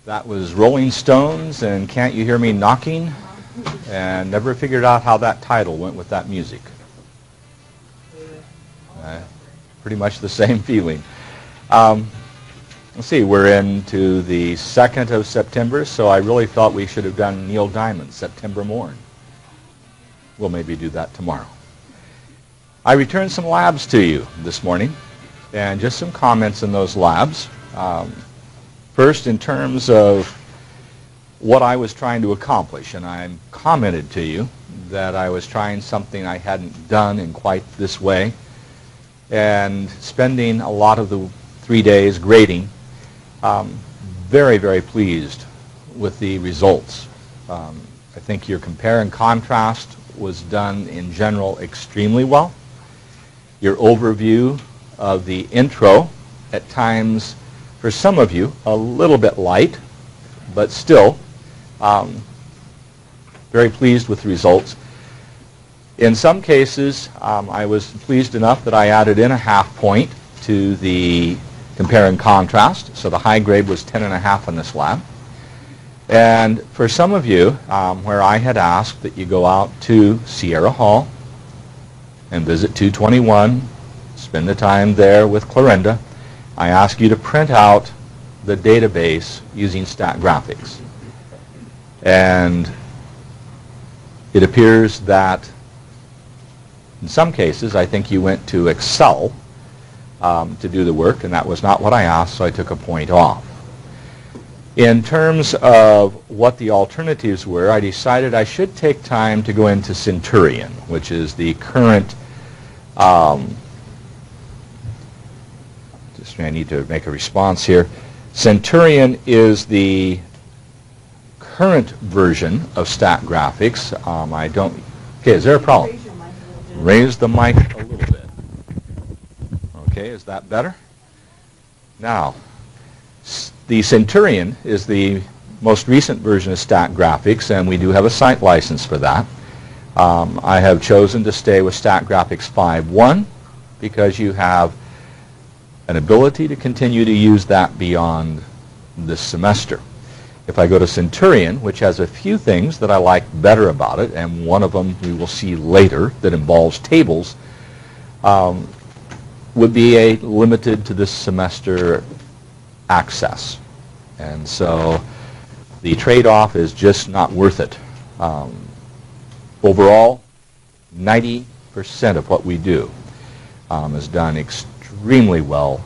That was Rolling Stones and Can't You Hear Me Knocking, and never figured out how that title went with that music. Pretty much the same feeling. Let's see, we're into the 2nd of September, so I really thought we should have done Neil Diamond's September Morn. We'll maybe do that tomorrow. I returned some labs to you this morning, and just some comments in those labs. First, in terms of what I was trying to accomplish, and I commented to you that I was trying something I hadn't done in quite this way, and spending a lot of the 3 days grading. Very, very pleased with the results. I think your compare and contrast was done in general extremely well. Your overview of the intro, at times, for some of you, a little bit light, but still very pleased with the results. In some cases, I was pleased enough that I added in a half point to the compare and contrast, so the high grade was 10.5 on this lab. And for some of you, where I had asked that you go out to Sierra Hall and visit 221, spend the time there with Clarinda, I ask you to print out the database using StatGraphics. And it appears that in some cases, I think you went to Excel to do the work, and that was not what I asked, so I took a point off. In terms of what the alternatives were, I decided I should take time to go into Centurion, which is the current, I need to make a response here. Centurion is the current version of StatGraphics. Okay, is there a problem? Raise the mic a little bit. Okay, is that better? Now, the Centurion is the most recent version of StatGraphics, and we do have a site license for that. I have chosen to stay with StatGraphics 5.1 because you have an ability to continue to use that beyond this semester. If I go to Centurion, which has a few things that I like better about it, and one of them we will see later that involves tables, would be limited to this semester access. And so the trade-off is just not worth it. Overall, 90% of what we do is done extremely well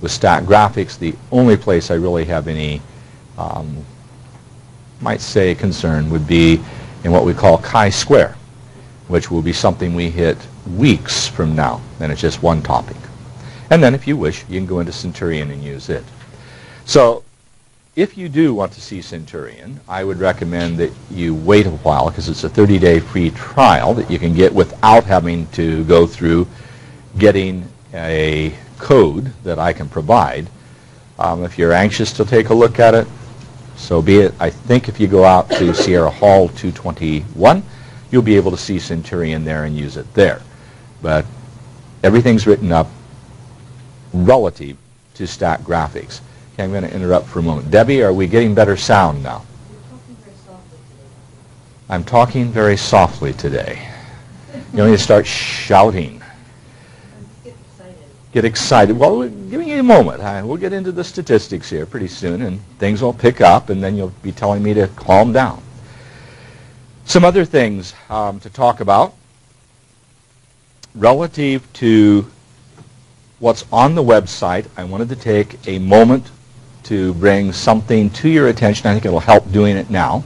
with StatGraphics. The only place I really have any, might say, concern would be in what we call chi-square, which will be something we hit weeks from now, and it's just one topic. And then if you wish, you can go into Centurion and use it. So if you do want to see Centurion, I would recommend that you wait a while, because it's a 30-day free trial that you can get without having to go through getting a code that I can provide. If you're anxious to take a look at it, so be it. I think if you go out to Sierra Hall 221, you'll be able to see Centurion there and use it there. But everything's written up relative to StatGraphics. Okay, I'm going to interrupt for a moment. Debbie, are we getting better sound now? I'm talking very softly today. You don't need to start shouting. Get excited. Well, give me a moment. We'll get into the statistics here pretty soon, and things will pick up, and then you'll be telling me to calm down. Some other things to talk about relative to what's on the website. I wanted to take a moment to bring something to your attention. I think it'll help doing it now.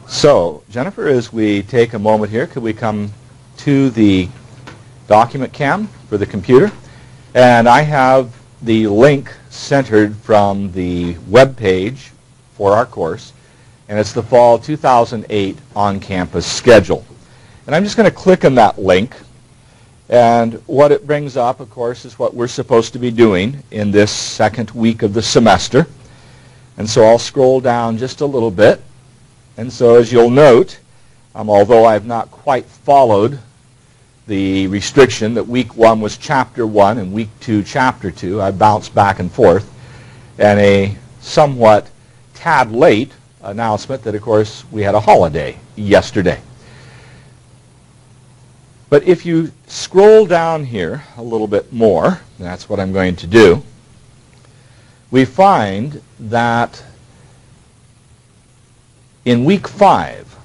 So, Jennifer, as we take a moment here, could we come to the document cam for the computer? And I have the link centered from the web page for our course, and it's the fall 2008 on-campus schedule. And I'm just going to click on that link, and what it brings up, of course, is what we're supposed to be doing in this second week of the semester. And so I'll scroll down just a little bit. And so as you'll note, although I've not quite followed the restriction that week 1 was chapter 1 and week 2 chapter 2, I bounced back and forth, and a somewhat tad late announcement that, of course, we had a holiday yesterday. But if you scroll down here a little bit more, and that's what I'm going to do, we find that in week 5,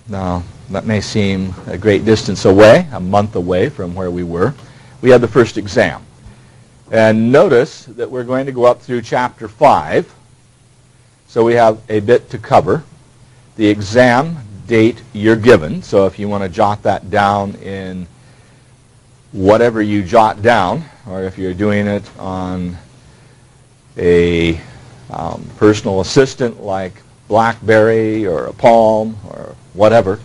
now that may seem a great distance away, a month away from where we were, we had the first exam. And notice that we're going to go up through chapter 5, so we have a bit to cover. The exam date you're given, so if you want to jot that down in whatever you jot down, or if you're doing it on a personal assistant like BlackBerry or a Palm or whatever,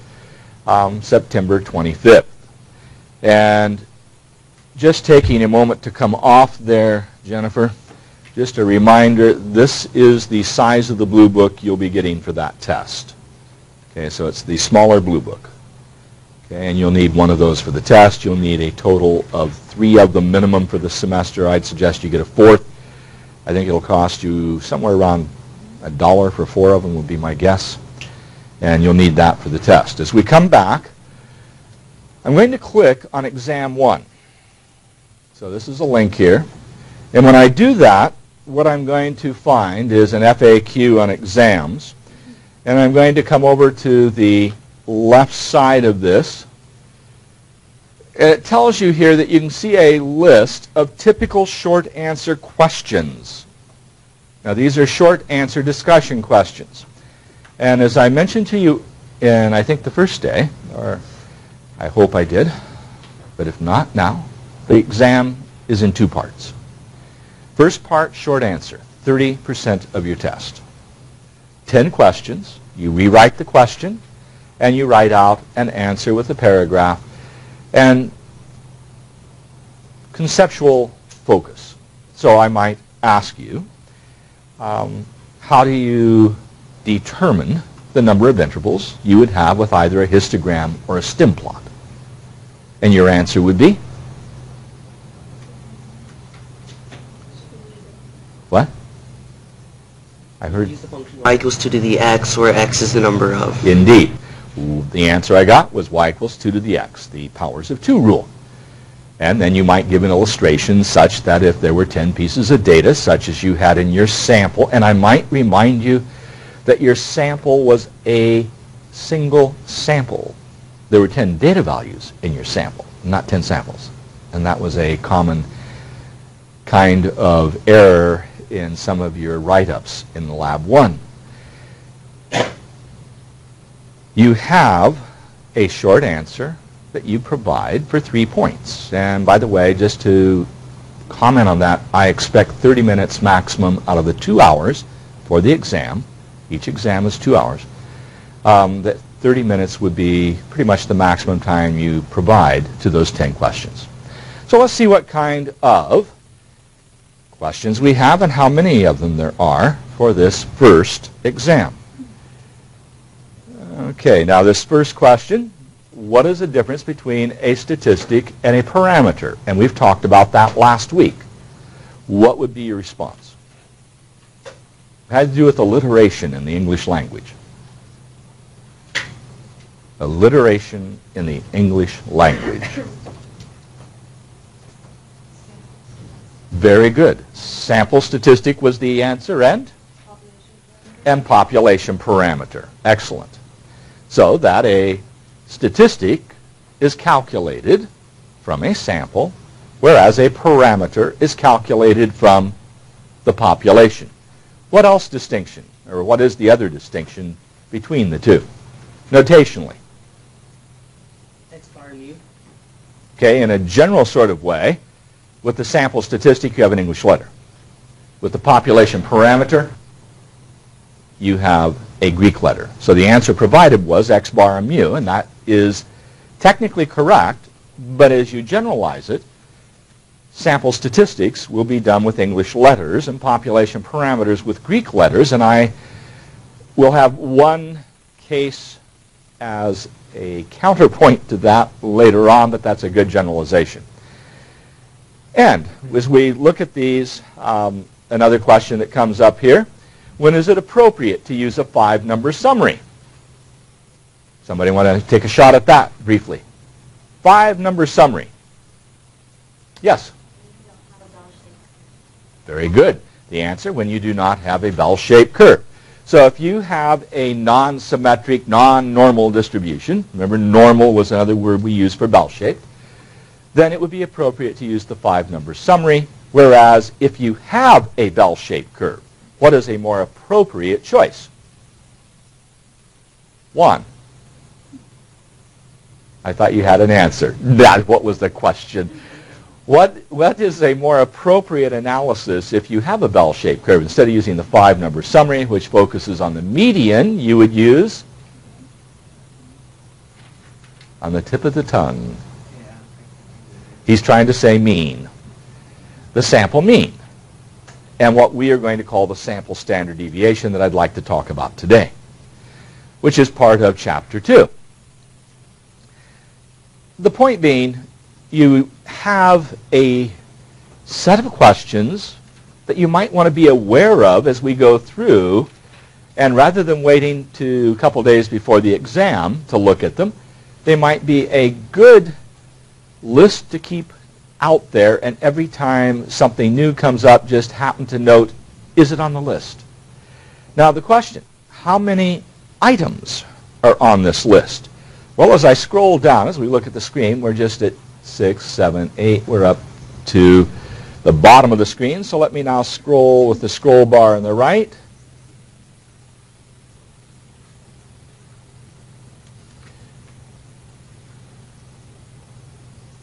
September 25th. And just taking a moment to come off there, Jennifer, just a reminder, this is the size of the blue book you'll be getting for that test. Okay, so it's the smaller blue book. Okay, and you'll need one of those for the test. You'll need a total of 3 of them minimum for the semester. I'd suggest you get a 4th. I think it'll cost you somewhere around $1 for 4 of them would be my guess. And you'll need that for the test. As we come back, I'm going to click on Exam 1. So this is a link here. And when I do that, what I'm going to find is an FAQ on exams. And I'm going to come over to the left side of this. And it tells you here that you can see a list of typical short answer questions. Now these are short answer discussion questions. And as I mentioned to you in, I think, the first day, or I hope I did, but if not, now, the exam is in 2 parts. First part, short answer, 30% of your test. 10 questions. You rewrite the question, and you write out an answer with a paragraph and conceptual focus. So I might ask you, how do you determine the number of intervals you would have with either a histogram or a stem plot? And your answer would be? What? I heard. Use the function y equals 2 to the x, where x is the number of. Indeed. The answer I got was y equals 2 to the x, the powers of 2 rule. And then you might give an illustration such that if there were 10 pieces of data, such as you had in your sample, and I might remind you that your sample was a single sample. There were 10 data values in your sample, not 10 samples. And that was a common kind of error in some of your write-ups in Lab 1. You have a short answer that you provide for 3 points. And by the way, just to comment on that, I expect 30 minutes maximum out of the 2 hours for the exam. Each exam is 2 hours. That 30 minutes would be pretty much the maximum time you provide to those 10 questions. So let's see what kind of questions we have and how many of them there are for this first exam. Okay, now this first question, what is the difference between a statistic and a parameter? And we've talked about that last week. What would be your response? It had to do with alliteration in the English language. Alliteration in the English language. Very good. Sample statistic was the answer, and population parameter. Excellent. So that a statistic is calculated from a sample, whereas a parameter is calculated from the population. What else distinction, or what is the other distinction between the two? Notationally. X bar mu. Okay, in a general sort of way, with the sample statistic, you have an English letter. With the population parameter, you have a Greek letter. So the answer provided was X bar mu, and that is technically correct, but as you generalize it, sample statistics will be done with English letters and population parameters with Greek letters, and I will have one case as a counterpoint to that later on, but that's a good generalization. And as we look at these, another question that comes up here, When is it appropriate to use a 5-number summary? Somebody want to take a shot at that briefly? 5-number summary. Yes? Very good. The answer, when you do not have a bell-shaped curve. So if you have a non-symmetric, non-normal distribution, remember normal was another word we used for bell-shaped, then it would be appropriate to use the 5-number summary, whereas if you have a bell-shaped curve, what is a more appropriate choice? 1. I thought you had an answer. What was the question? What is a more appropriate analysis if you have a bell-shaped curve? Instead of using the 5-number summary, which focuses on the median, you would use on the tip of the tongue. He's trying to say mean. The sample mean. And what we are going to call the sample standard deviation that I'd like to talk about today, which is part of Chapter 2. The point being, you have a set of questions that you might want to be aware of as we go through, and rather than waiting to a couple days before the exam to look at them, they might be a good list to keep out there, and every time something new comes up, just happen to note, is it on the list? Now the question, how many items are on this list? Well, as I scroll down, as we look at the screen, we're just at 6, 7, 8. We're up to the bottom of the screen. So let me now scroll with the scroll bar on the right.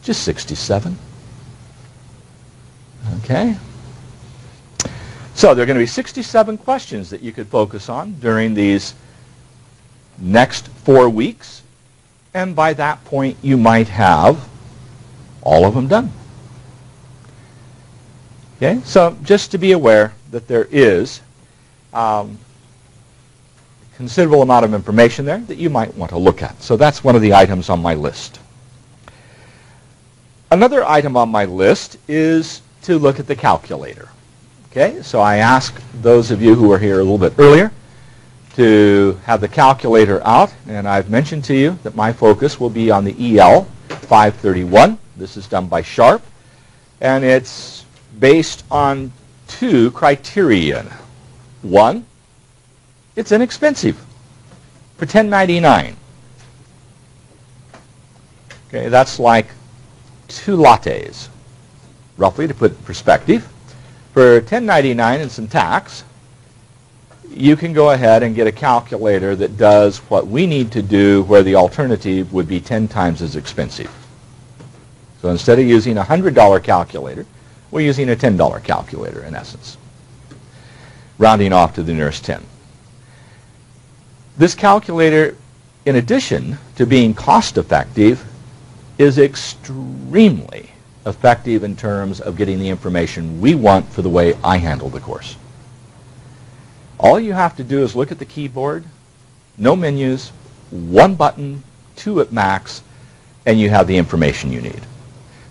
Just 67. Okay. So there are going to be 67 questions that you could focus on during these next 4 weeks. And by that point, you might have all of them done. Okay, so just to be aware that there is a considerable amount of information there that you might want to look at. So that's one of the items on my list. Another item on my list is to look at the calculator. Okay, so I asked those of you who were here a little bit earlier to have the calculator out, and I've mentioned to you that my focus will be on the EL 531. This is done by Sharp, and it's based on 2 criteria. 1, it's inexpensive for $10.99. Okay, that's like 2 lattes, roughly, to put it in perspective. For $10.99 and some tax, you can go ahead and get a calculator that does what we need to do, where the alternative would be 10 times as expensive. So instead of using a $100 calculator, we're using a $10 calculator in essence, rounding off to the nearest 10. This calculator, in addition to being cost effective, is extremely effective in terms of getting the information we want for the way I handle the course. All you have to do is look at the keyboard, no menus, 1 button, 2 at max, and you have the information you need.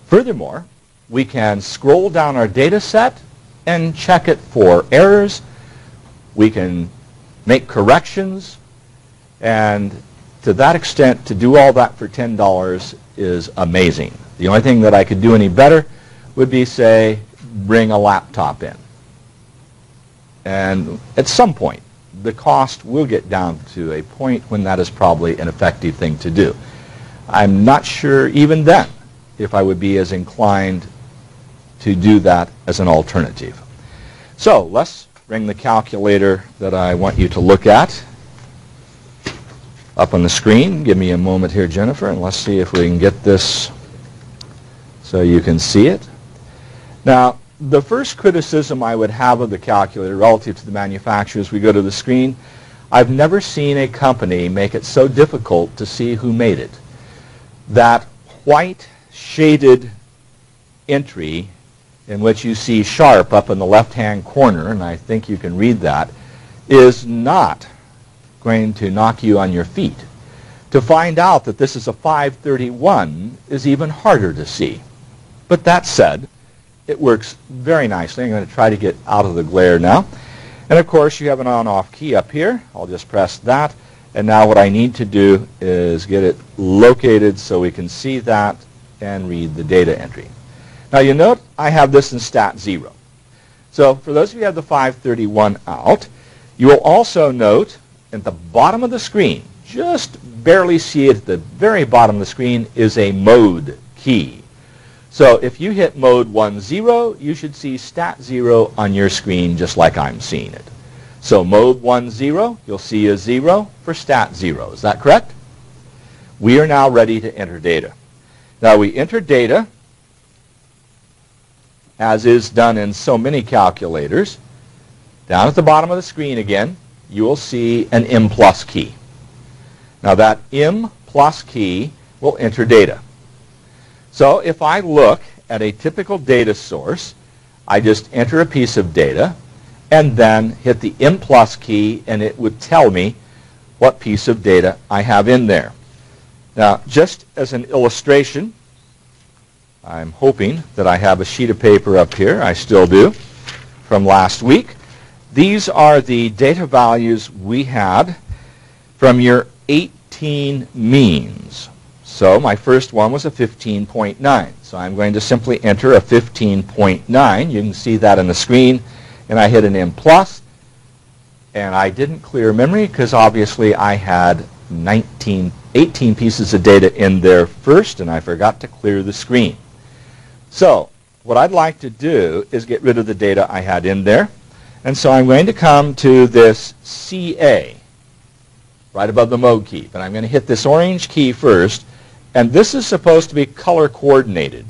Furthermore, we can scroll down our data set and check it for errors. We can make corrections, and to that extent, to do all that for $10 is amazing. The only thing that I could do any better would be, say, bring a laptop in. And at some point, the cost will get down to a point when that is probably an effective thing to do. I'm not sure even then if I would be as inclined to do that as an alternative. So let's bring the calculator that I want you to look at up on the screen. Give me a moment here, Jennifer, and let's see if we can get this so you can see it. Now, the first criticism I would have of the calculator relative to the manufacturer as we go to the screen, I've never seen a company make it so difficult to see who made it. That white shaded entry in which you see Sharp up in the left-hand corner, and I think you can read that, is not going to knock you on your feet. To find out that this is a 531 is even harder to see. But that said, it works very nicely. I'm going to try to get out of the glare now. And of course, you have an on-off key up here. I'll just press that. And now what I need to do is get it located so we can see that and read the data entry. Now you note I have this in stat 0. So for those of you who have the 531 out, you will also note at the bottom of the screen, just barely see it at the very bottom of the screen, is a mode key. So if you hit mode 10, you should see stat 0 on your screen just like I'm seeing it. So mode 10, you'll see a 0 for stat 0. Is that correct? We are now ready to enter data. Now we enter data, as is done in so many calculators. Down at the bottom of the screen again, you will see an M+ key. Now that M+ key will enter data. So if I look at a typical data source, I just enter a piece of data and then hit the M+ key, and it would tell me what piece of data I have in there. Now, just as an illustration, I'm hoping that I have a sheet of paper up here. I still do, from last week. These are the data values we had from your 18 means. So my first one was a 15.9. So I'm going to simply enter a 15.9. You can see that on the screen. And I hit an M+. And I didn't clear memory because obviously I had 18 pieces of data in there first, and I forgot to clear the screen. So what I'd like to do is get rid of the data I had in there. And so I'm going to come to this CA, right above the mode key. But I'm going to hit this orange key first. And this is supposed to be color coordinated.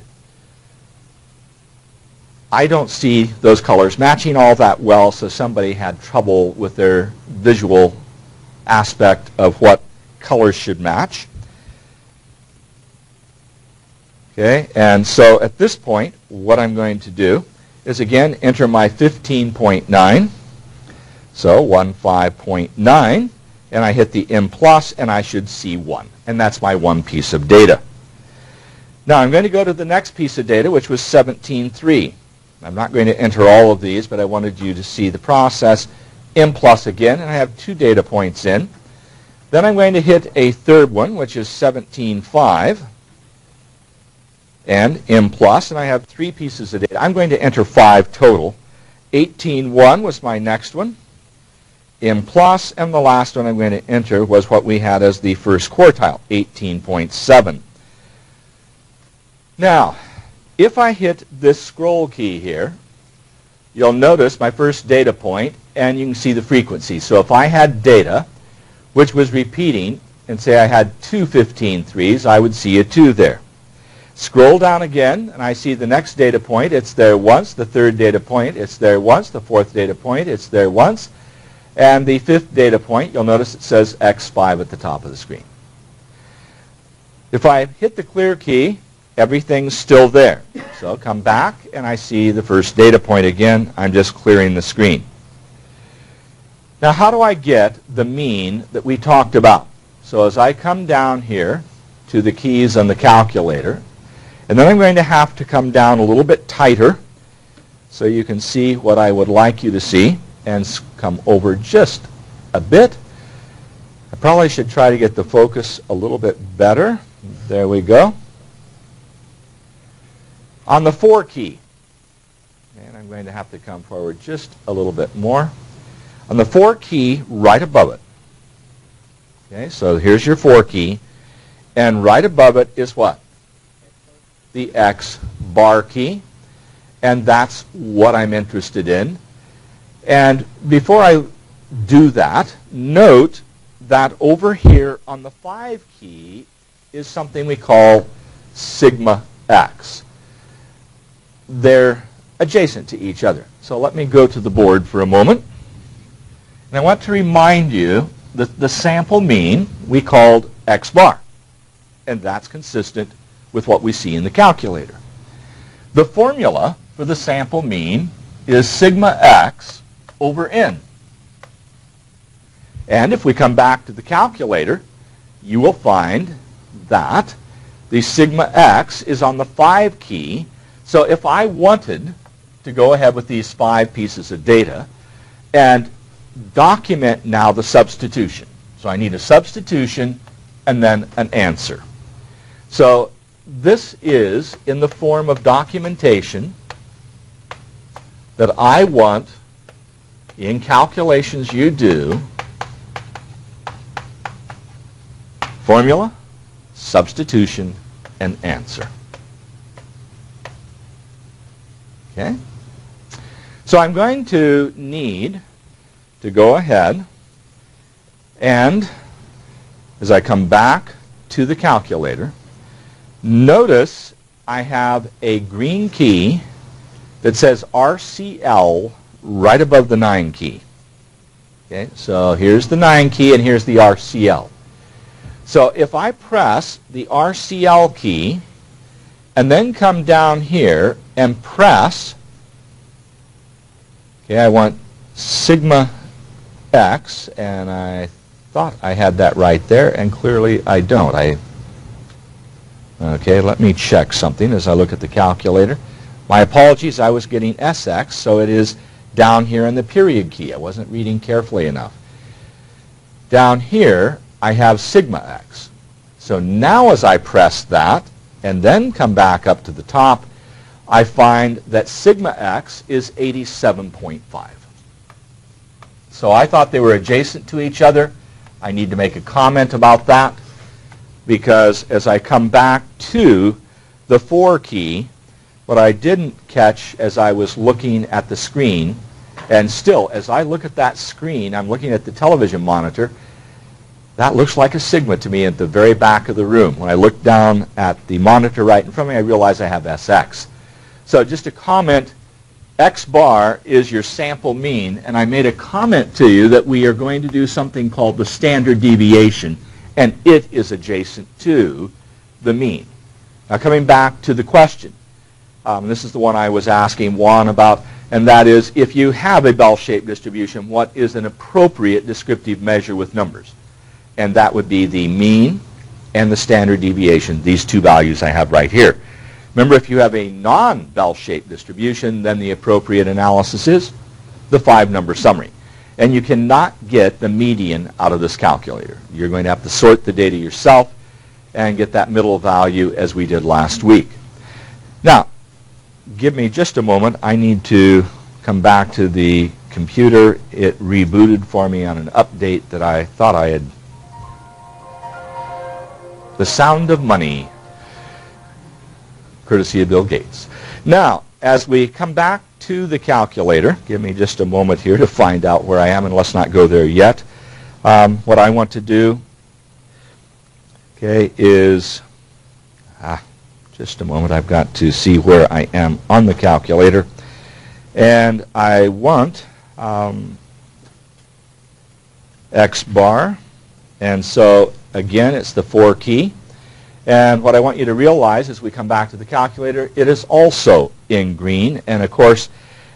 I don't see those colors matching all that well, so somebody had trouble with their visual aspect of what colors should match. Okay, and so at this point, what I'm going to do is again enter my 15.9. So 15.9, and I hit the M+, and I should see 1. And that's my one piece of data. Now I'm going to go to the next piece of data, which was 17.3. I'm not going to enter all of these, but I wanted you to see the process. M+ again, and I have 2 data points in. Then I'm going to hit a third one, which is 17.5, and M+, and I have 3 pieces of data. I'm going to enter 5 total. 18.1 was my next one. M+, and the last one I'm going to enter was what we had as the first quartile, 18.7. Now, if I hit this scroll key here, you'll notice my first data point, and you can see the frequency. So if I had data which was repeating, and say I had 2 15.3s, I would see a 2 there. Scroll down again, and I see the next data point. It's there once. The third data point, it's there once. The fourth data point, it's there once. And the fifth data point, you'll notice it says X5 at the top of the screen. If I hit the clear key, everything's still there. So come back, and I see the first data point again. I'm just clearing the screen. Now, how do I get the mean that we talked about? So as I come down here to the keys on the calculator, and then I'm going to have to come down a little bit tighter so you can see what I would like you to see, and come over just a bit. I probably should try to get the focus a little bit better. There we go. On the 4 key, and I'm going to have to come forward just a little bit more. On the 4 key, right above it. Okay, so here's your 4 key, and right above it is what? The X bar key, and that's what I'm interested in. And before I do that, note that over here on the 5 key is something we call sigma x. They're adjacent to each other. So let me go to the board for a moment. And I want to remind you that the sample mean we called X bar. And that's consistent with what we see in the calculator. The formula for the sample mean is sigma x over n. And if we come back to the calculator, you will find that the sigma x is on the 5 key. So if I wanted to go ahead with these 5 pieces of data and document now the substitution. So I need a substitution and then an answer. So this is in the form of documentation that I want in calculations you do. Formula, substitution, and answer. Okay? So I'm going to need to go ahead and, as I come back to the calculator, notice I have a green key that says RCL right above the 9 key. Okay? So here's the 9 key and here's the RCL. So if I press the RCL key and then come down here and press, okay, I want sigma x, and I thought I had that right there, and clearly I don't. Okay, let me check something as I look at the calculator. My apologies, I was getting SX, so it is down here in the period key. I wasn't reading carefully enough. Down here, I have sigma x. So now as I press that and then come back up to the top, I find that sigma x is 87.5. So I thought they were adjacent to each other. I need to make a comment about that because as I come back to the 4 key, what I didn't catch as I was looking at the screen, and still as I look at that screen, I'm looking at the television monitor, that looks like a sigma to me at the very back of the room. When I look down at the monitor right in front of me, I realize I have SX. So just a comment, X bar is your sample mean, and I made a comment to you that we are going to do something called the standard deviation, and it is adjacent to the mean. Now coming back to the question, this is the one I was asking Juan about, and that is if you have a bell-shaped distribution, what is an appropriate descriptive measure with numbers? And that would be the mean and the standard deviation, these two values I have right here. Remember, if you have a non-bell-shaped distribution, then the appropriate analysis is the 5-number summary. And you cannot get the median out of this calculator. You're going to have to sort the data yourself and get that middle value as we did last week. Now, give me just a moment. I need to come back to the computer. It rebooted for me on an update that I thought I had. The sound of money, courtesy of Bill Gates. Now, as we come back to the calculator, give me just a moment here to find out where I am, and let's not go there yet. What I want to do, okay, is, just a moment, I've got to see where I am on the calculator. And I want X bar, and so again, it's the 4 key. And what I want you to realize as we come back to the calculator, it is also in green. And of course,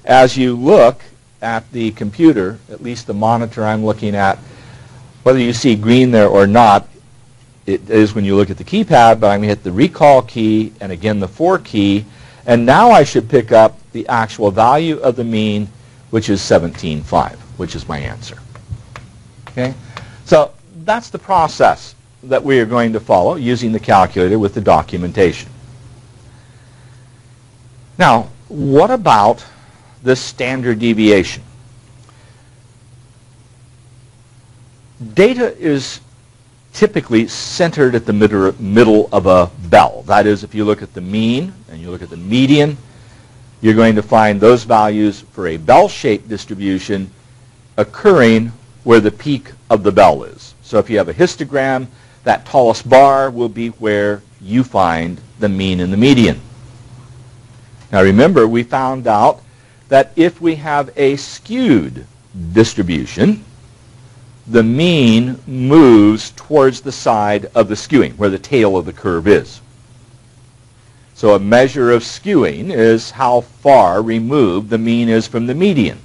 as you look at the computer, at least the monitor I'm looking at, whether you see green there or not, it is when you look at the keypad, but I'm going to hit the recall key and again the 4 key. And now I should pick up the actual value of the mean, which is 17.5, which is my answer. Okay? So that's the process that we are going to follow using the calculator with the documentation. Now, what about the standard deviation? Data is typically centered at the middle of a bell. That is, if you look at the mean and you look at the median, you're going to find those values for a bell-shaped distribution occurring where the peak of the bell is. So if you have a histogram, that tallest bar will be where you find the mean and the median. Now remember, we found out that if we have a skewed distribution, the mean moves towards the side of the skewing, where the tail of the curve is. So a measure of skewing is how far removed the mean is from the median.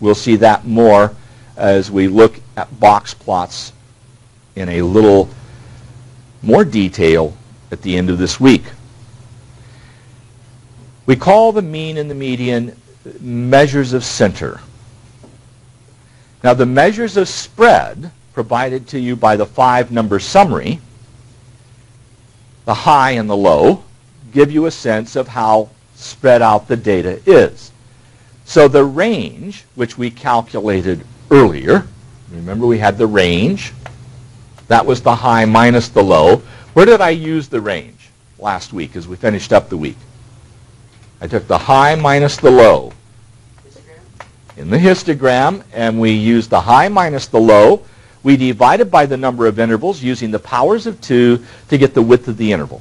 We'll see that more as we look at box plots in a little more detail at the end of this week. We call the mean and the median measures of center. Now, the measures of spread provided to you by the 5-number summary, the high and the low, give you a sense of how spread out the data is. So the range, which we calculated earlier, remember we had the range, that was the high minus the low. Where did I use the range last week as we finished up the week? I took the high minus the low in the histogram, and we used the high minus the low. We divided by the number of intervals using the powers of 2 to get the width of the interval.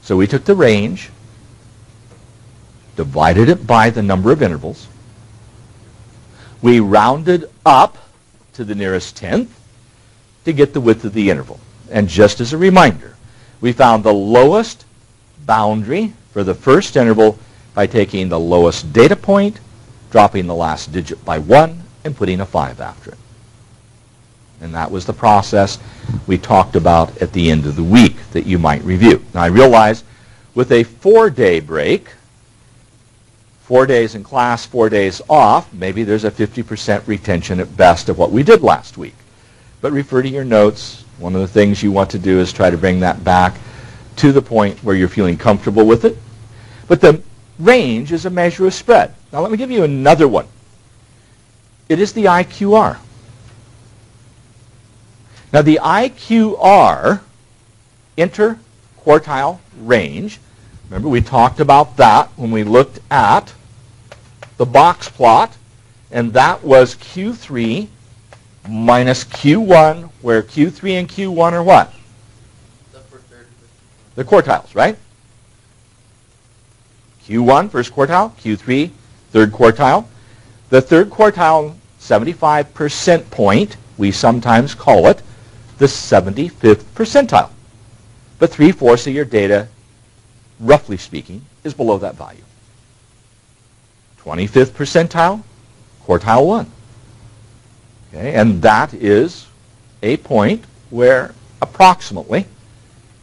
So we took the range, divided it by the number of intervals. We rounded up to the nearest tenth to get the width of the interval. And just as a reminder, we found the lowest boundary for the first interval by taking the lowest data point, dropping the last digit by 1, and putting a 5 after it. And that was the process we talked about at the end of the week that you might review. Now, I realize with a 4-day break, 4 days in class, 4 days off, maybe there's a 50% retention at best of what we did last week. But refer to your notes. One of the things you want to do is try to bring that back to the point where you're feeling comfortable with it. But the range is a measure of spread. Now let me give you another one. It is the IQR. Now the IQR, interquartile range, remember we talked about that when we looked at the box plot, and that was Q3 minus Q1, where Q3 and Q1 are what? The quartiles, right? Q1, first quartile, Q3, third quartile. The third quartile, 75% point, we sometimes call it the 75th percentile. But 3/4 of your data, roughly speaking, is below that value. 25th percentile, quartile 1. Okay, and that is a point where approximately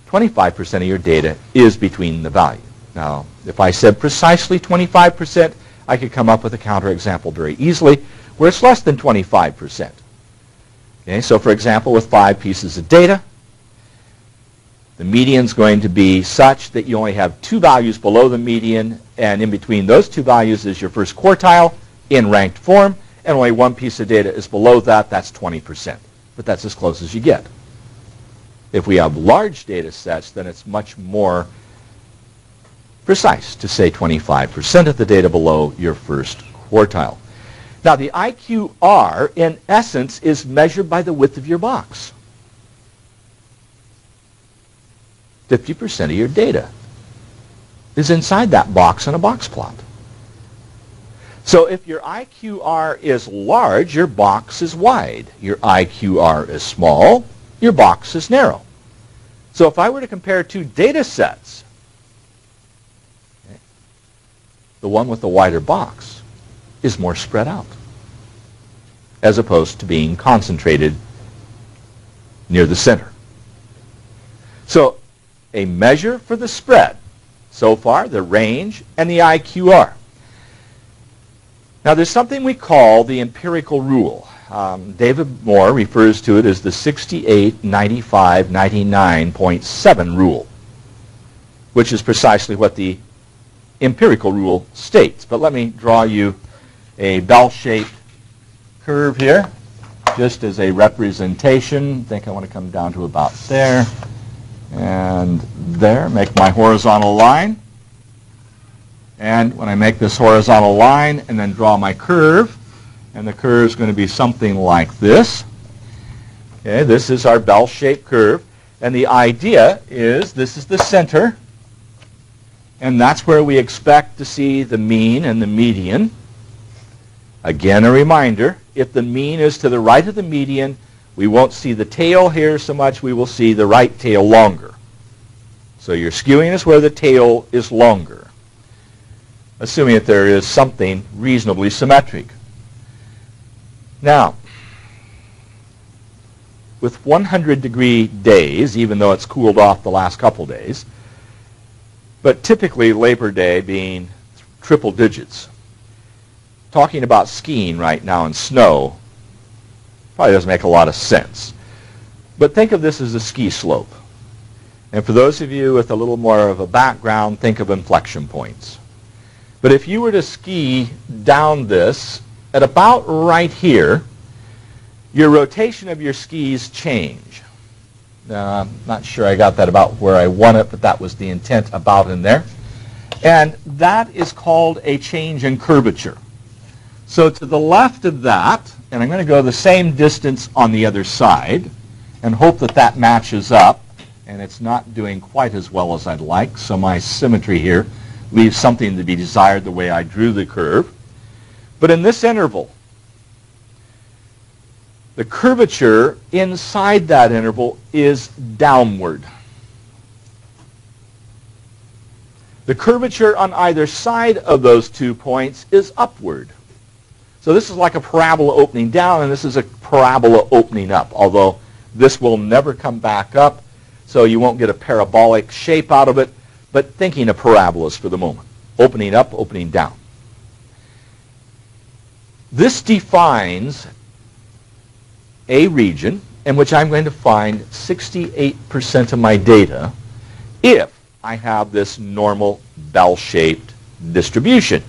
25% of your data is between the value. Now, if I said precisely 25%, I could come up with a counterexample very easily where it's less than 25%. Okay, so for example, with 5 pieces of data, the median is going to be such that you only have 2 values below the median, and in between those 2 values is your first quartile in ranked form, and only 1 piece of data is below that. That's 20%. But that's as close as you get. If we have large data sets, then it's much more precise to say 25% of the data below your first quartile. Now, the IQR, in essence, is measured by the width of your box. 50% of your data is inside that box in a box plot. So if your IQR is large, your box is wide. Your IQR is small, your box is narrow. So if I were to compare 2 data sets, okay, the one with the wider box is more spread out, as opposed to being concentrated near the center. So a measure for the spread, so far the range and the IQR. Now there's something we call the empirical rule. David Moore refers to it as the 68-95-99.7 rule, which is precisely what the empirical rule states. But let me draw you a bell-shaped curve here, just as a representation. I think I want to come down to about there and there. Make my horizontal line. And when I make this horizontal line and then draw my curve, and the curve is going to be something like this. Okay, this is our bell-shaped curve. And the idea is this is the center, and that's where we expect to see the mean and the median. Again, a reminder, if the mean is to the right of the median, we won't see the tail here so much, we will see the right tail longer. So your skewing is where the tail is longer, assuming that there is something reasonably symmetric. Now, with 100-degree days, even though it's cooled off the last couple days, but typically Labor Day being triple digits, talking about skiing right now in snow probably doesn't make a lot of sense. But think of this as a ski slope. And for those of you with a little more of a background, think of inflection points. But if you were to ski down this at about right here, your rotation of your skis change. I'm not sure I got that about where I want it, but that was the intent about in there. And that is called a change in curvature. So to the left of that, and I'm going to go the same distance on the other side and hope that that matches up, and it's not doing quite as well as I'd like, so my symmetry here leaves something to be desired the way I drew the curve. But in this interval, the curvature inside that interval is downward. The curvature on either side of those 2 points is upward. So this is like a parabola opening down, and this is a parabola opening up, although this will never come back up, so you won't get a parabolic shape out of it, but thinking of parabolas for the moment. Opening up, opening down. This defines a region in which I'm going to find 68% of my data if I have this normal bell-shaped distribution.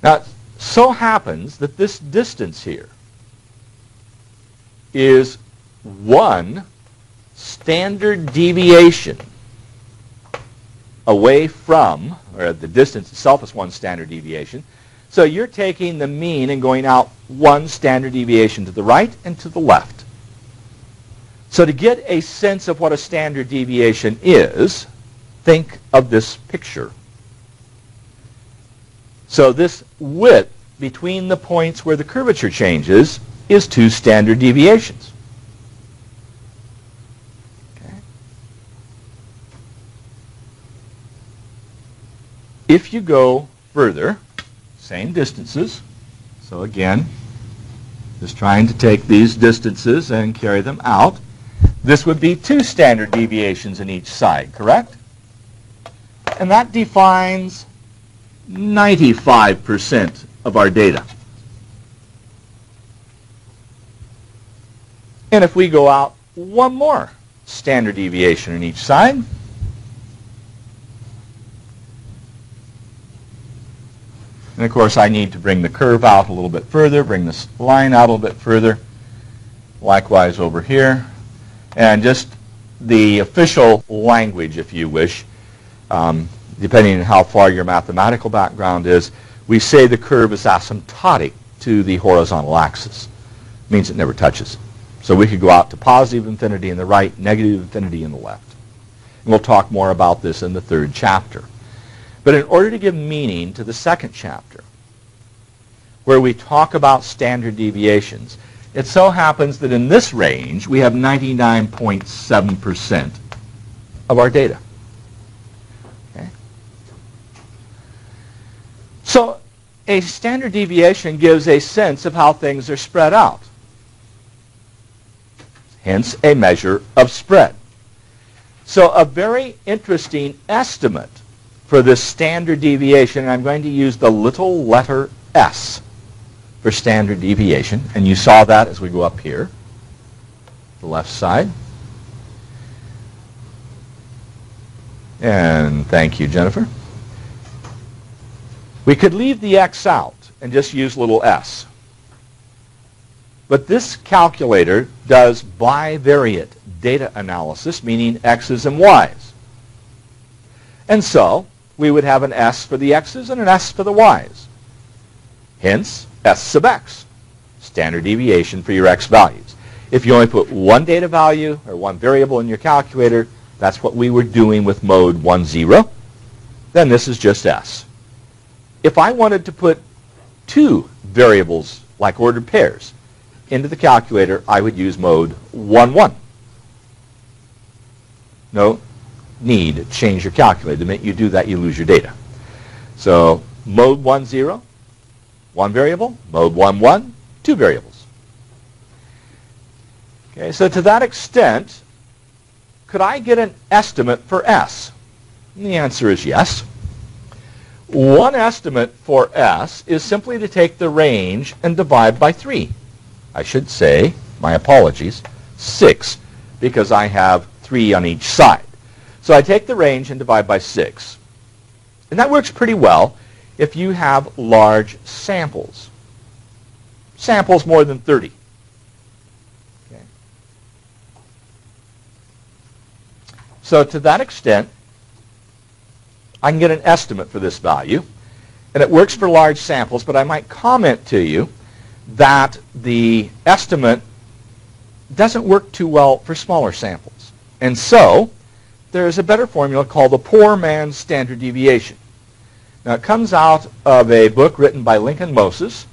Now, it so happens that this distance here is one standard deviation away from, or the distance itself is one standard deviation. So you're taking the mean and going out one standard deviation to the right and to the left. So to get a sense of what a standard deviation is, think of this picture. So this width between the points where the curvature changes is 2 standard deviations. Okay. If you go further, same distances. So again, just trying to take these distances and carry them out. This would be 2 standard deviations in each side, correct? And that defines 95% of our data. And if we go out one more standard deviation in each side, and of course I need to bring the curve out a little bit further, bring this line out a little bit further, likewise over here, and just the official language, if you wish, depending on how far your mathematical background is, we say the curve is asymptotic to the horizontal axis. It means it never touches. So we could go out to positive infinity in the right, negative infinity in the left. And we'll talk more about this in the 3rd chapter. But in order to give meaning to the 2nd chapter, where we talk about standard deviations, it so happens that in this range we have 99.7% of our data. Okay? So a standard deviation gives a sense of how things are spread out. Hence a measure of spread. So a very interesting estimate for this standard deviation, and I'm going to use the little letter S for standard deviation, and you saw that as we go up here, the left side. And thank you, Jennifer. We could leave the X out and just use little s. But this calculator does bivariate data analysis, meaning x's and y's. And so we would have an s for the x's and an s for the y's. Hence, s sub x, standard deviation for your x values. If you only put one data value or one variable in your calculator, that's what we were doing with mode 10, then this is just s. If I wanted to put two variables like ordered pairs into the calculator, I would use mode 11. No need to change your calculator. The minute you do that, you lose your data. So mode 10, one variable. Mode 11, two variables. Okay, so to that extent, could I get an estimate for s? And the answer is yes. One estimate for S is simply to take the range and divide by 3. I should say, my apologies, 6, because I have 3 on each side. So I take the range and divide by 6. And that works pretty well if you have large samples. Samples more than 30. Okay. So to that extent, I can get an estimate for this value. And it works for large samples, but I might comment to you that the estimate doesn't work too well for smaller samples. And so there's a better formula called the poor man's standard deviation. Now it comes out of a book written by Lincoln Moses,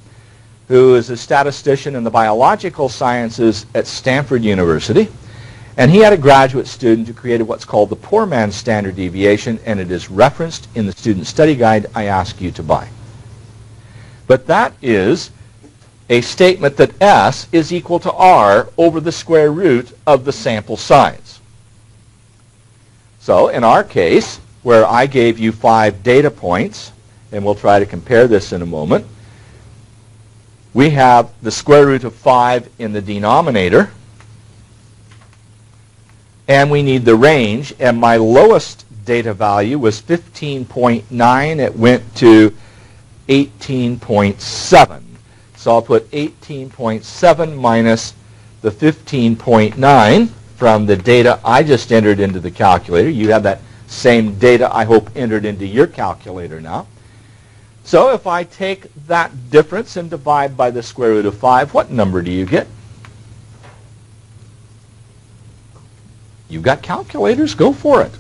who is a statistician in the biological sciences at Stanford University. And he had a graduate student who created what's called the poor man's standard deviation, and it is referenced in the student study guide I ask you to buy. But that is a statement that S is equal to R over the square root of the sample size. So in our case, where I gave you 5 data points, and we'll try to compare this in a moment, we have the square root of 5 in the denominator, and we need the range, and my lowest data value was 15.9. It went to 18.7. So I'll put 18.7 minus the 15.9 from the data I just entered into the calculator. You have that same data, I hope, entered into your calculator now. So if I take that difference and divide by the square root of 5, what number do you get? You've got calculators, go for it,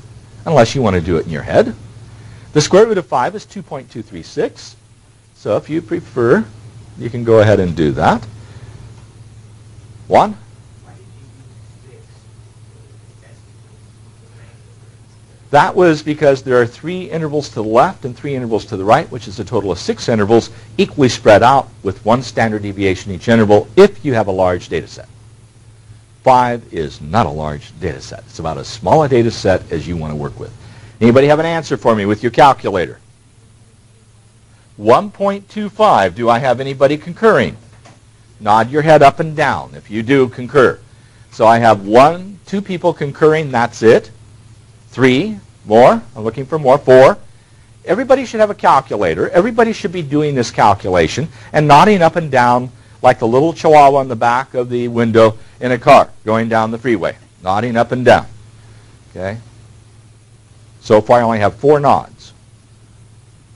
unless you want to do it in your head. The square root of 5 is 2.236, so if you prefer, you can go ahead and do that. 1? That was because there are 3 intervals to the left and 3 intervals to the right, which is a total of 6 intervals, equally spread out with 1 standard deviation each interval if you have a large data set. 5 is not a large data set. It's about as small a data set as you want to work with. Anybody have an answer for me with your calculator? 1.25. Do I have anybody concurring? Nod your head up and down if you do concur. So I have 2 people concurring. That's it. 3 more. I'm looking for more. 4. Everybody should have a calculator. Everybody should be doing this calculation and nodding up and down like the little chihuahua on the back of the window in a car going down the freeway, nodding up and down. Okay? So far I only have 4 nods.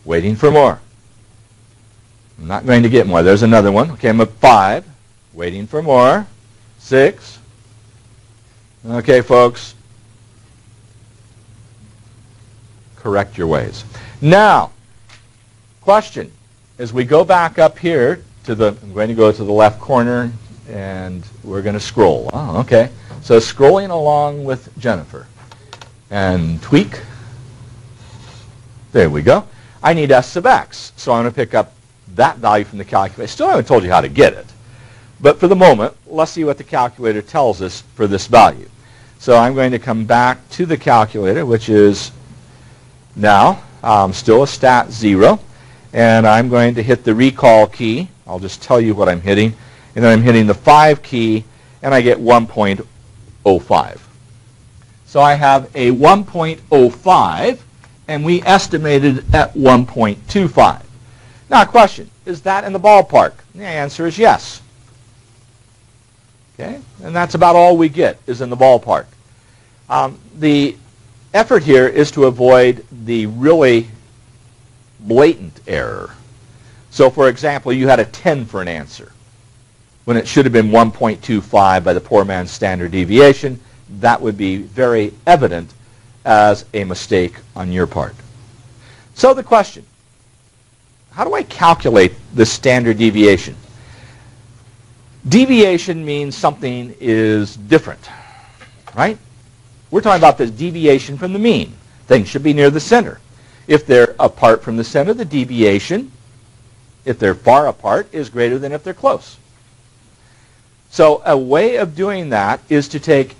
Waiting for more. I'm not going to get more. There's another one. Okay, I'm at 5. Waiting for more. 6. Okay, folks. Correct your ways. Now, question. As we go back up here to the, I'm going to go to the left corner and we're going to scroll. Oh, okay. So scrolling along with Jennifer. And tweak. There we go. I need S sub x. So I'm going to pick up that value from the calculator. I still haven't told you how to get it. But for the moment, let's see what the calculator tells us for this value. So I'm going to come back to the calculator, which is now still a stat 0. And I'm going to hit the recall key. I'll just tell you what I'm hitting. And then I'm hitting the 5 key, and I get 1.05. So I have a 1.05, and we estimated at 1.25. Now, question, is that in the ballpark? The answer is yes. Okay, and that's about all we get is in the ballpark. The effort here is to avoid the really blatant error. So, for example, you had a 10 for an answer when it should have been 1.25 by the poor man's standard deviation. That would be very evident as a mistake on your part. So the question, how do I calculate the standard deviation? Deviation means something is different, right? We're talking about the deviation from the mean. Things should be near the center. If they're apart from the center, the deviation, if they're far apart, is greater than if they're close. So a way of doing that is to take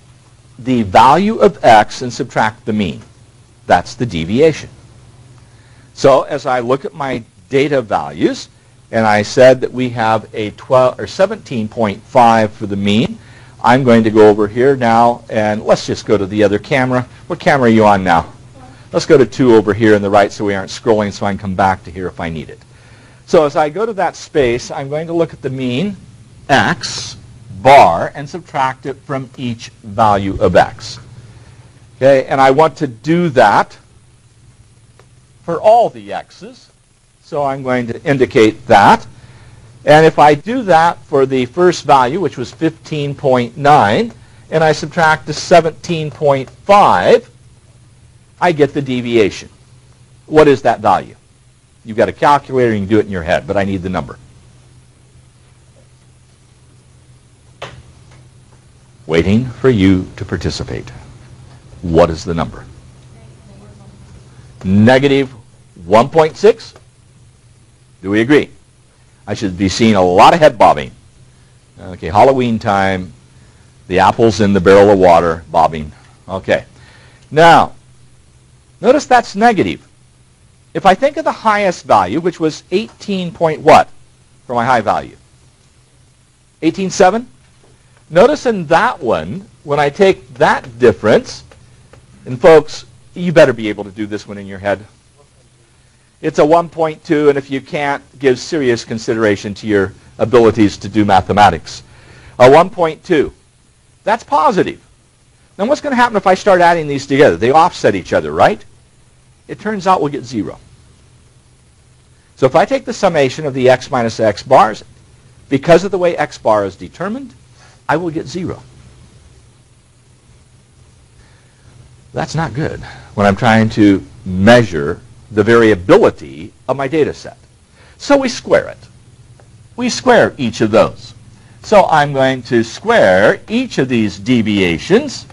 the value of x and subtract the mean. That's the deviation. So as I look at my data values, and I said that we have a 17.5 for the mean, I'm going to go over here now, and let's just go to the other camera. What camera are you on now? Let's go to 2 over here on the right so we aren't scrolling, so I can come back to here if I need it. So as I go to that space, I'm going to look at the mean x bar and subtract it from each value of x. Okay, and I want to do that for all the x's. So I'm going to indicate that. And if I do that for the first value, which was 15.9, and I subtract the 17.5, I get the deviation. What is that value? You've got a calculator, you can do it in your head, but I need the number. Waiting for you to participate. What is the number? Negative 1.6? Do we agree? I should be seeing a lot of head bobbing. Okay, Halloween time, the apple's in the barrel of water, bobbing. Okay. Now, notice that's negative. If I think of the highest value, which was 18 point what for my high value? 18.7? Notice in that one, when I take that difference, and folks, you better be able to do this one in your head. It's a 1.2, and if you can't, give serious consideration to your abilities to do mathematics. A 1.2. That's positive. Now what's going to happen if I start adding these together? They offset each other, right? It turns out we'll get 0. So if I take the summation of the x minus x bars, because of the way x bar is determined, I will get 0. That's not good when I'm trying to measure the variability of my data set. So we square it. We square each of those. So I'm going to square each of these deviations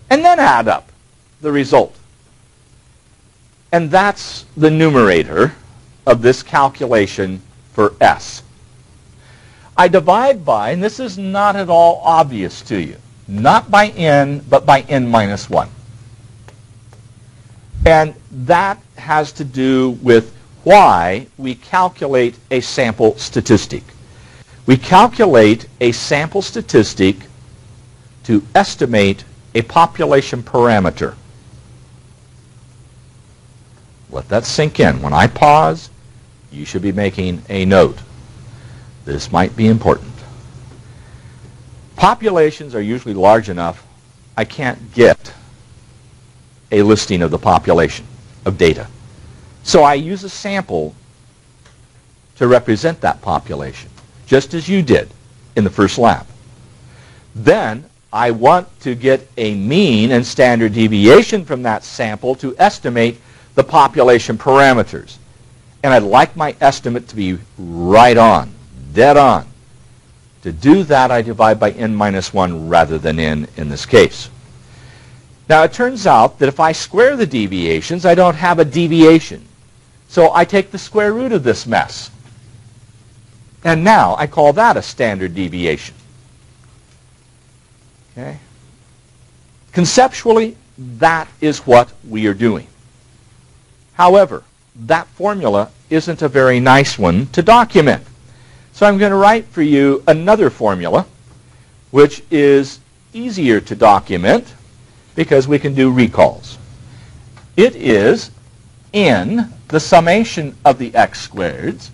and then add up the result. And that's the numerator of this calculation for S. I divide by, and this is not at all obvious to you, not by n, but by n minus 1. And that has to do with why we calculate a sample statistic. We calculate a sample statistic to estimate a population parameter. Let that sink in. When I pause, you should be making a note. This might be important. Populations are usually large enough, I can't get a listing of the population of data. So I use a sample to represent that population, just as you did in the first lab. Then I want to get a mean and standard deviation from that sample to estimate the population parameters. And I'd like my estimate to be right on, dead on. To do that, I divide by n minus 1 rather than n in this case. Now, it turns out that if I square the deviations, I don't have a deviation. So I take the square root of this mess. And now I call that a standard deviation. Okay? Conceptually, that is what we are doing. However, that formula isn't a very nice one to document. So I'm going to write for you another formula, which is easier to document because we can do recalls. It is n, the summation of the x squareds,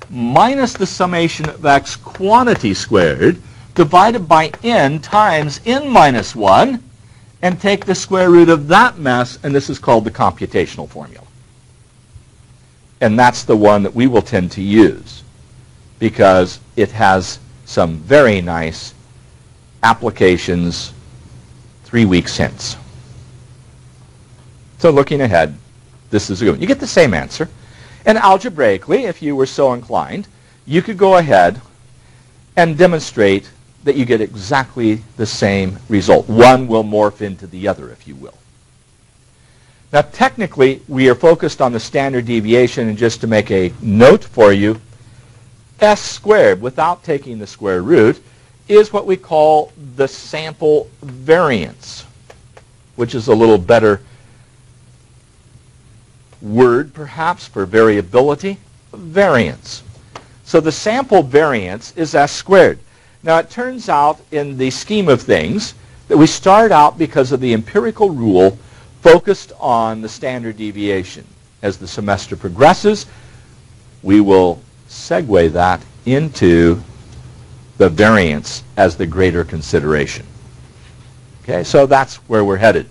minus the summation of x quantity squared, divided by n times n minus 1, and take the square root of that mess, and this is called the computational formula. And that's the one that we will tend to use because it has some very nice applications 3 weeks hence. So looking ahead, this is a good one. You get the same answer. And algebraically, if you were so inclined, you could go ahead and demonstrate that you get exactly the same result. One will morph into the other, if you will. Now, technically, we are focused on the standard deviation, and just to make a note for you, S squared, without taking the square root, is what we call the sample variance, which is a little better word, perhaps, for variability, variance. So the sample variance is S squared. Now, it turns out in the scheme of things that we start out because of the empirical rule focused on the standard deviation. As the semester progresses, we will segue that into the variance as the greater consideration. Okay, so that's where we're headed.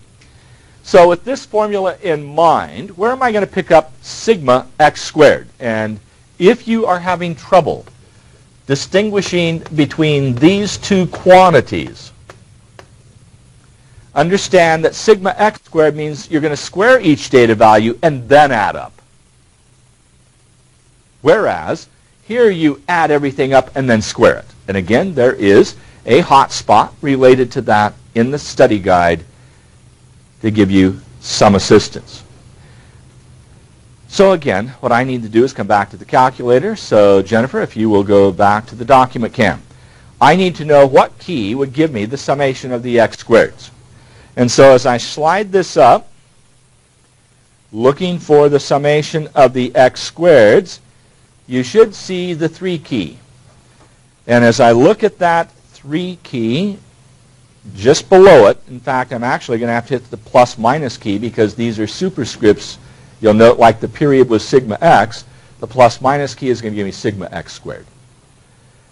So with this formula in mind, where am I going to pick up sigma x squared? And if you are having trouble distinguishing between these two quantities, understand that sigma x squared means you're going to square each data value and then add up. Whereas here you add everything up and then square it. And again, there is a hot spot related to that in the study guide to give you some assistance. So again, what I need to do is come back to the calculator. So Jennifer, if you will go back to the document cam. I need to know what key would give me the summation of the x squareds. And so as I slide this up, looking for the summation of the x squareds, you should see the 3 key. And as I look at that 3 key, just below it, in fact, I'm actually going to have to hit the plus minus key because these are superscripts. You'll note like the period was sigma x, the plus minus key is going to give me sigma x squared.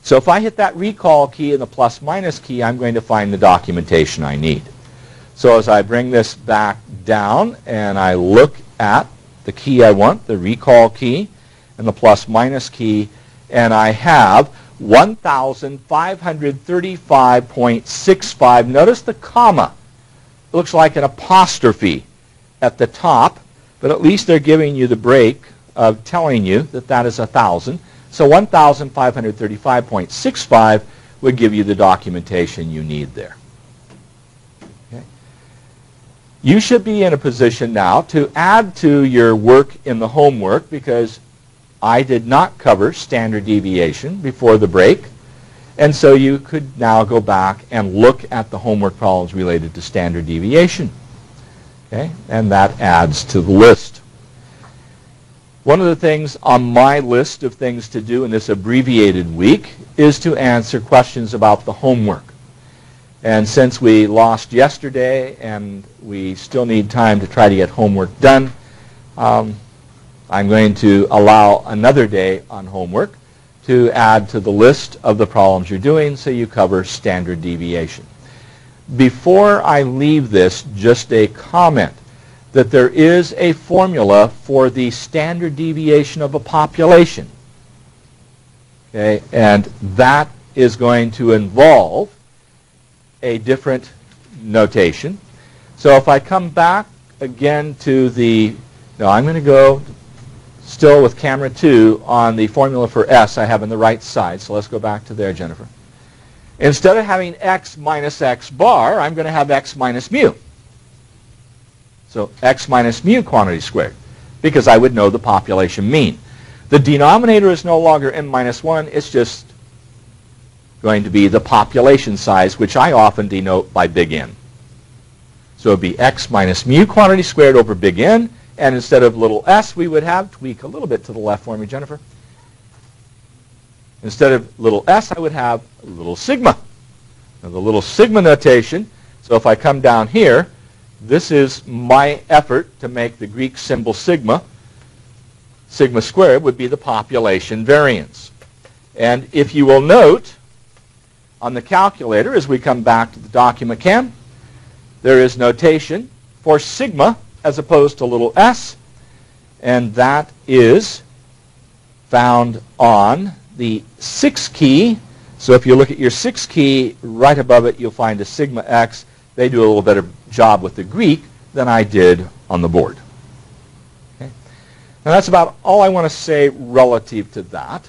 So if I hit that recall key and the plus minus key, I'm going to find the documentation I need. So as I bring this back down and I look at the key I want, the recall key, and the plus minus key, and I have 1,535.65. Notice the comma. It looks like an apostrophe at the top, but at least they're giving you the break of telling you that that is 1,000. So 1,535.65 would give you the documentation you need there. Okay. You should be in a position now to add to your work in the homework, because I did not cover standard deviation before the break, and so you could now go back and look at the homework problems related to standard deviation. Okay? And that adds to the list. One of the things on my list of things to do in this abbreviated week is to answer questions about the homework. And since we lost yesterday and we still need time to try to get homework done, I'm going to allow another day on homework to add to the list of the problems you're doing so you cover standard deviation. Before I leave this, just a comment that there is a formula for the standard deviation of a population. Okay, and that is going to involve a different notation. So if I come back again to the, no, I'm going to go still with camera 2 on the formula for S I have on the right side. So let's go back to there, Jennifer. Instead of having x minus x bar, I'm going to have x minus mu. So x minus mu quantity squared, because I would know the population mean. The denominator is no longer n minus 1. It's just going to be the population size, which I often denote by big N. So it would be x minus mu quantity squared over big N. And instead of little s, we would have, tweak a little bit to the left for me, Jennifer. Instead of little s, I would have little sigma. Now the little sigma notation, so if I come down here, this is my effort to make the Greek symbol sigma. Sigma squared would be the population variance. And if you will note, on the calculator, as we come back to the document cam, there is notation for sigma as opposed to little s, and that is found on the 6 key. So if you look at your 6 key, right above it you'll find a sigma x. They do a little better job with the Greek than I did on the board. Okay? Now that's about all I want to say relative to that.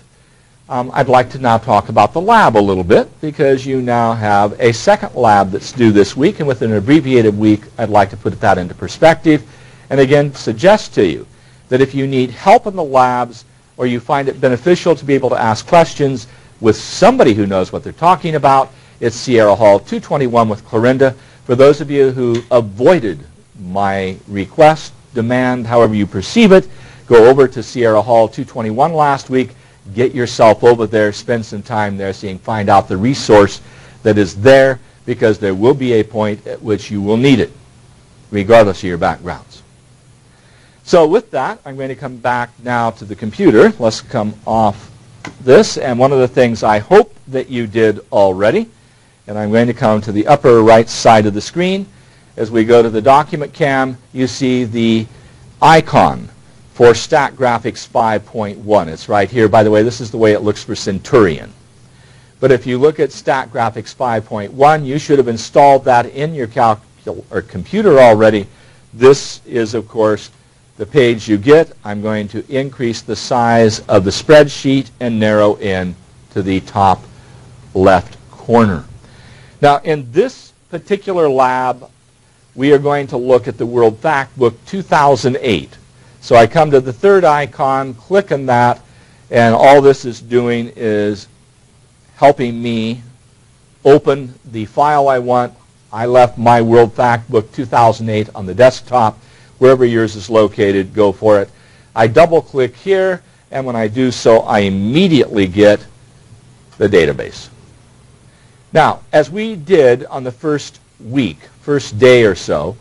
I'd like to now talk about the lab a little bit, because you now have a second lab that's due this week, and with an abbreviated week, I'd like to put that into perspective. And again, suggest to you that if you need help in the labs, or you find it beneficial to be able to ask questions with somebody who knows what they're talking about, it's Sierra Hall 221 with Clorinda. For those of you who avoided my request demand, however you perceive it. Go over to Sierra Hall 221 last week. Get yourself over there. Spend some time there so you can find out the resource that is there, because there will be a point at which you will need it, regardless of your backgrounds. So with that, I'm going to come back now to the computer. Let's come off this. And one of the things I hope that you did already, and I'm going to come to the upper right side of the screen. As we go to the document cam, you see the icon for StatGraphics 5.1. It's right here. By the way, this is the way it looks for Centurion. But if you look at StatGraphics 5.1, you should have installed that in your computer already. This is, of course, the page you get. I'm going to increase the size of the spreadsheet and narrow in to the top left corner. Now, in this particular lab, we are going to look at the World Factbook 2008. So I come to the third icon, click on that, and all this is doing is helping me open the file I want. I left my World Factbook 2008 on the desktop. Wherever yours is located, go for it. I double-click here, and when I do so, I immediately get the database. Now, as we did on the first week, first day or so,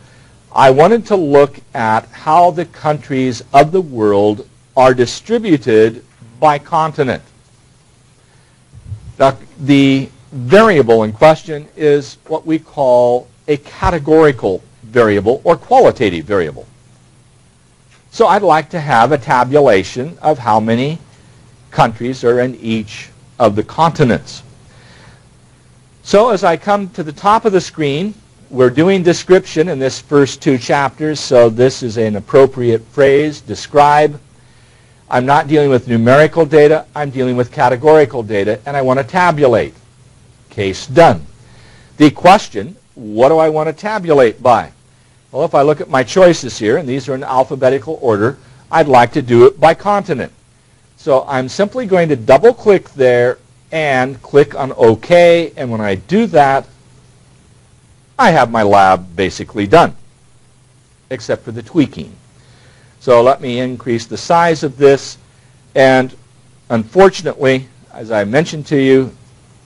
I wanted to look at how the countries of the world are distributed by continent. Now, the variable in question is what we call a categorical variable or qualitative variable. So I'd like to have a tabulation of how many countries are in each of the continents. So as I come to the top of the screen, we're doing description in this first two chapters, so this is an appropriate phrase, describe. I'm not dealing with numerical data, I'm dealing with categorical data, and I want to tabulate. Case done. The question, what do I want to tabulate by? Well, if I look at my choices here, and these are in alphabetical order, I'd like to do it by continent. So I'm simply going to double-click there and click on OK, and when I do that, I have my lab basically done, except for the tweaking. So let me increase the size of this, and unfortunately, as I mentioned to you,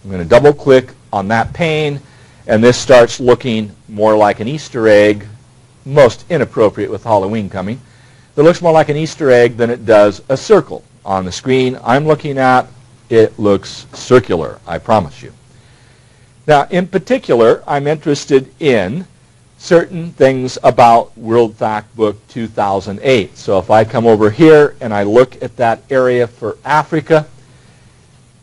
I'm going to double-click on that pane, and this starts looking more like an Easter egg, most inappropriate with Halloween coming. It looks more like an Easter egg than it does a circle. On the screen I'm looking at, it looks circular, I promise you. Now, in particular, I'm interested in certain things about World Factbook 2008. So if I come over here and I look at that area for Africa,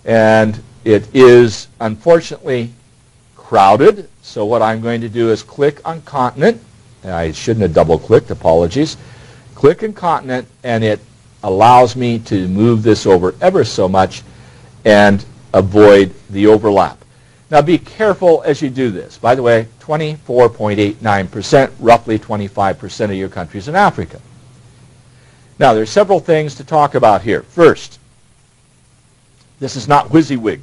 and it is unfortunately crowded, so what I'm going to do is click on continent. I shouldn't have double-clicked, apologies. Click on continent, and it allows me to move this over ever so much and avoid the overlap. Now be careful as you do this. By the way, 24.89%, roughly 25% of your countries in Africa. Now there's several things to talk about here. First, this is not WYSIWYG,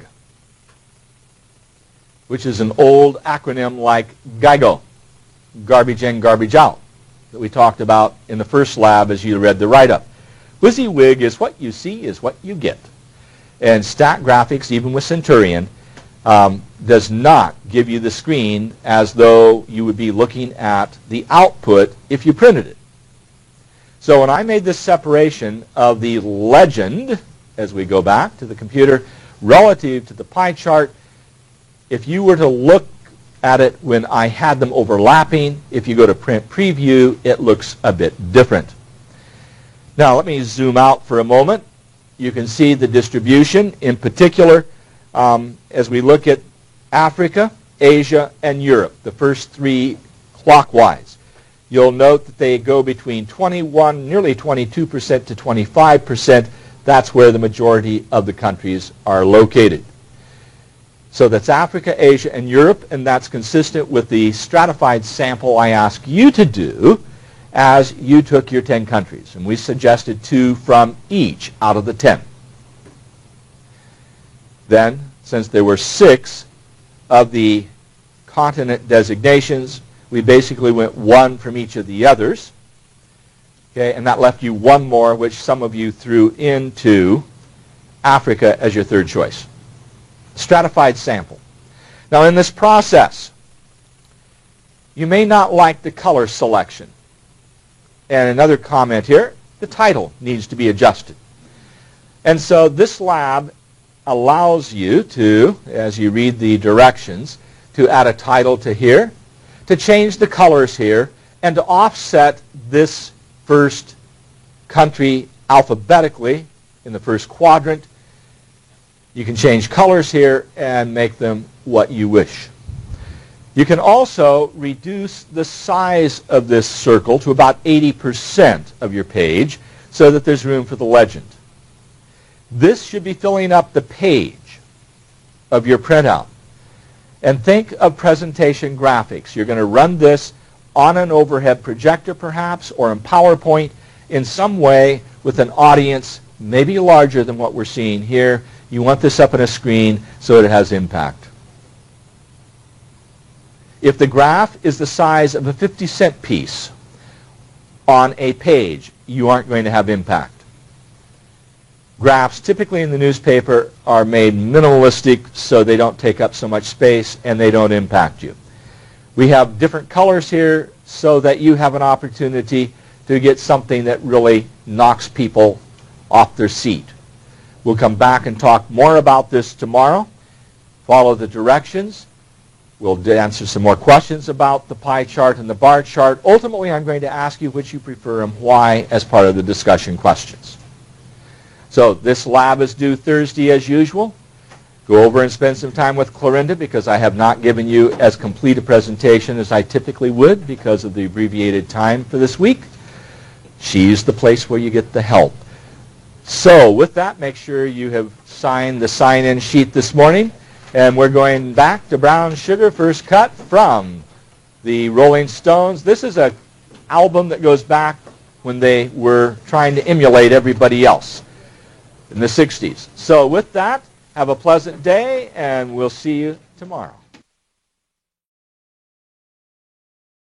which is an old acronym like GIGO, garbage in, garbage out, that we talked about in the first lab as you read the write-up. WYSIWYG is what you see is what you get. And StatGraphics, even with Centurion, does not give you the screen as though you would be looking at the output if you printed it. So when I made this separation of the legend, as we go back to the computer, relative to the pie chart, if you were to look at it when I had them overlapping, if you go to print preview, it looks a bit different. Now let me zoom out for a moment. You can see the distribution. In particular, as we look at Africa, Asia, and Europe, the first three clockwise, you'll note that they go between 21, nearly 22% to 25%. That's where the majority of the countries are located. So that's Africa, Asia, and Europe, and that's consistent with the stratified sample I asked you to do as you took your 10 countries. And we suggested 2 from each out of the 10. Then, since there were 6 of the continent designations, we basically went 1 from each of the others. Okay, and that left you one more, which some of you threw into Africa as your third choice. Stratified sample. Now in this process, you may not like the color selection. And another comment here, the title needs to be adjusted. And so this lab allows you to, as you read the directions, to add a title to here, to change the colors here, and to offset this first country alphabetically in the first quadrant. You can change colors here and make them what you wish. You can also reduce the size of this circle to about 80% of your page so that there's room for the legend. This should be filling up the page of your printout. And think of presentation graphics. You're going to run this on an overhead projector perhaps, or in PowerPoint in some way with an audience maybe larger than what we're seeing here. You want this up on a screen so it has impact. If the graph is the size of a 50-cent piece on a page, you aren't going to have impact. Graphs typically in the newspaper are made minimalistic so they don't take up so much space and they don't impact you. We have different colors here so that you have an opportunity to get something that really knocks people off their seat. We'll come back and talk more about this tomorrow. Follow the directions. We'll answer some more questions about the pie chart and the bar chart. Ultimately, I'm going to ask you which you prefer and why as part of the discussion questions. So this lab is due Thursday as usual. Go over and spend some time with Clorinda because I have not given you as complete a presentation as I typically would because of the abbreviated time for this week. She's the place where you get the help. So with that, make sure you have signed the sign-in sheet this morning. And we're going back to Brown Sugar, first cut from the Rolling Stones. This is an album that goes back when they were trying to emulate everybody else in the 60s. So with that, have a pleasant day, and we'll see you tomorrow.